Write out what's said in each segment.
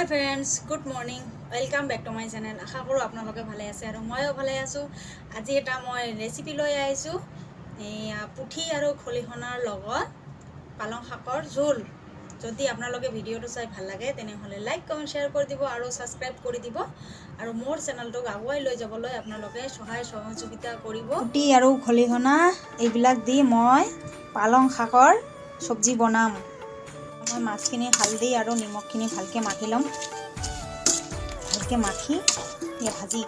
High friends, good morning, welcome back to my channel. আশা কৰোঁ আপোনালোকে ভালে আছে আৰু ময়ো ভালে আছোঁ। আজি এটা মই ৰেচিপি লৈ আহিছোঁ, এয়া পুঠি আৰু খলিহনাৰ লগত পালং শাকৰ জোল। যদি আপোনালোকে ভিডিঅ'টো চাই ভাল লাগে তেনেহ'লে লাইক কমেণ্ট শ্বেয়াৰ কৰি দিব আৰু ছাবস্ক্ৰাইব কৰি দিব আৰু মোৰ চেনেলটোক আগুৱাই লৈ যাবলৈ আপোনালোকে সহায় সহযোগিতা কৰিব। পুঠি আৰু খলিহনা এইবিলাক দি মই পালং শাকৰ চব্জি বনাম। মই মাছখিনি হালধি আৰু নিমখখিনি ভালকৈ মাখি ল'ম। ভালকৈ মাখি ভাজি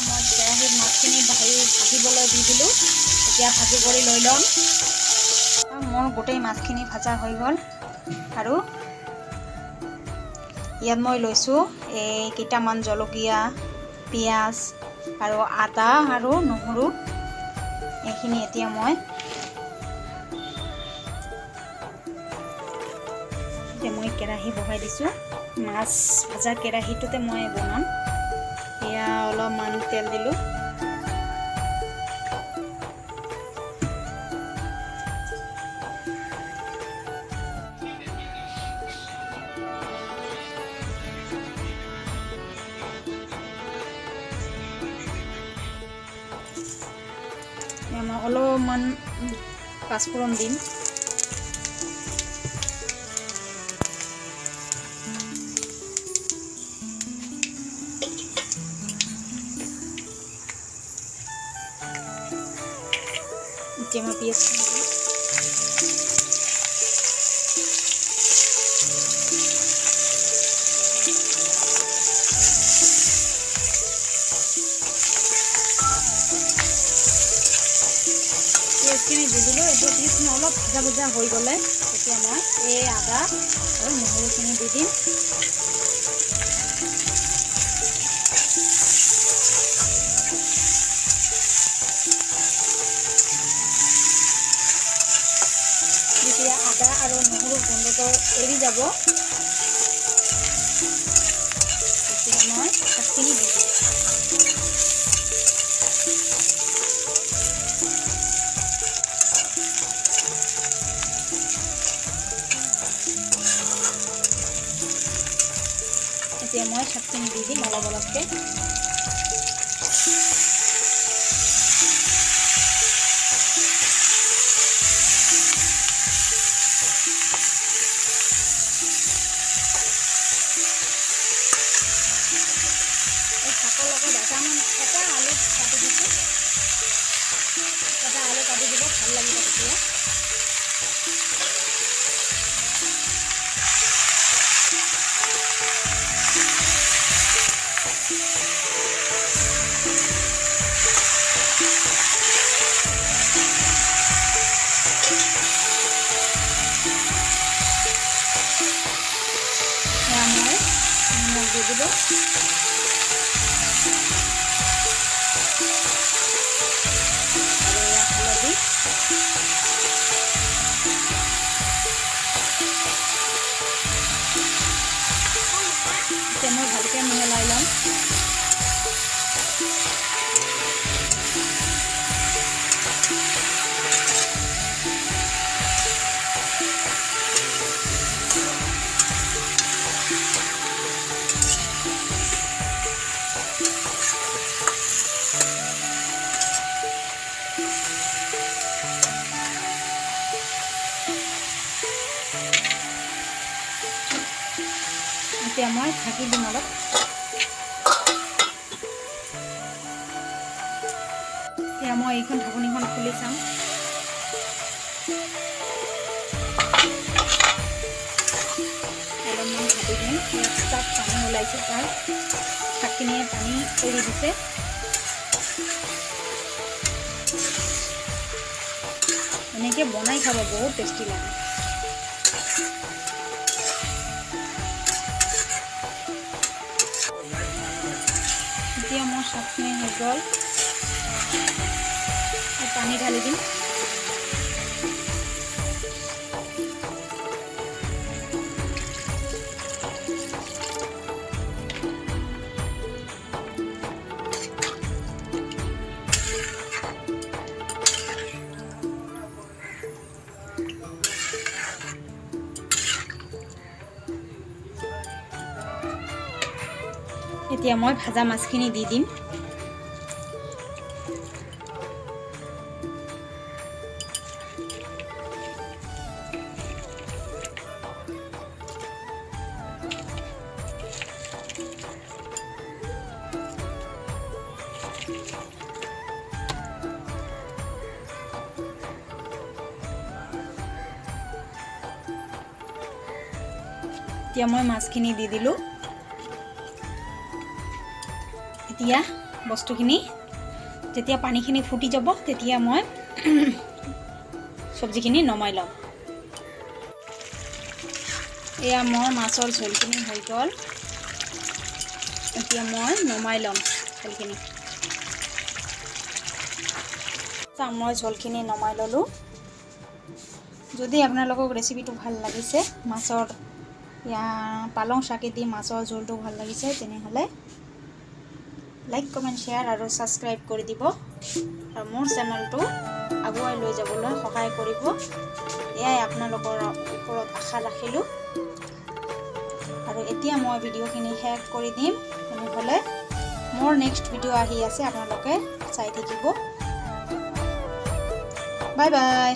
মই কেৰাহীত মাছখিনি ভাজিবলৈ দি দিলোঁ। এতিয়া ভাজি কৰি লৈ ল'ম। মোৰ গোটেই মাছখিনি ভাজা হৈ গ'ল আৰু ইয়াত মই লৈছোঁ এই কেইটামান জলকীয়া, পিঁয়াজ আৰু আদা আৰু নহৰু। এইখিনি এতিয়া মই কেৰাহী বহাই দিছোঁ। মাছ ভাজা কেৰাহীটোতে মই বনাম। এয়া অলপমান তেল দিলোঁ। মই অলপমান পাঁচফোৰণ দিম। এতিয়া মই পিঁয়াজ পিঁয়াজখিনি দি দিলোঁ। এতিয়া পিঁয়াজখিনি অলপ ভজা ভজা হৈ গ'লে তেতিয়া মই এই আদা আৰু নহৰুখিনি দি দিম। যেতিয়া আদা আৰু নহৰুৰ গোন্ধটো এৰি যাব তেতিয়া মই শাকখিনি দি দিম। এতিয়া মই শাকখিনি দি দিম অলপ অলপকৈ। এই শাকৰ লগত এটা আলু কাটি দিছোঁ। এটা আলু কাটি দিব, ভাল লাগিব তেতিয়া। মই নিমখ দি দিব। হালধি এতিয়া মই ভালকৈ মিহলাই ল'ম। এতিয়া মই ঢাকি দিম অলপ। এতিয়া মই এইখন ঢাকনিখন খুলি চাম। অলপমান ঢাকি দিম। তাত পানী ওলাইছে, তাৰ শাকখিনিয়ে পানী এৰি দিছে। এনেকৈ বনাই খাব, বহুত টেষ্টি লাগে। এতিয়া মোৰ শাকখিনি হৈ গ'ল। পানী ঢালি দিম। এতিয়া মই ভাজা মাছখিনি দি দিম। এতিয়া মই মাছখিনি দি দিলোঁ। এতিয়া বস্তুখিনি যেতিয়া পানীখিনি ফুটি যাব তেতিয়া মই চব্জিখিনি নমাই ল'ম। এয়া মই মাছৰ ঝোলখিনি হৈ গ'ল। এতিয়া মই নমাই ল'ম ঝোলখিনি। মই ঝোলখিনি নমাই ল'লোঁ। যদি আপোনালোকক ৰেচিপিটো ভাল লাগিছে, মাছৰ পালং শাকেদি মাছৰ ঝোলটো ভাল লাগিছে, তেনেহ'লে লাইক কমেণ্ট শ্বেয়াৰ আৰু ছাবস্ক্ৰাইব কৰি দিব আৰু মোৰ চেনেলটো আগুৱাই লৈ যাবলৈ সহায় কৰিব। এয়াই আপোনালোকৰ ওপৰত আশা ৰাখিলোঁ। আৰু এতিয়া মই ভিডিঅ'খিনি শেষ কৰি দিম। তেনেহ'লে মোৰ নেক্সট ভিডিঅ' আহি আছে, আপোনালোকে চাই থাকিব। Bye bye.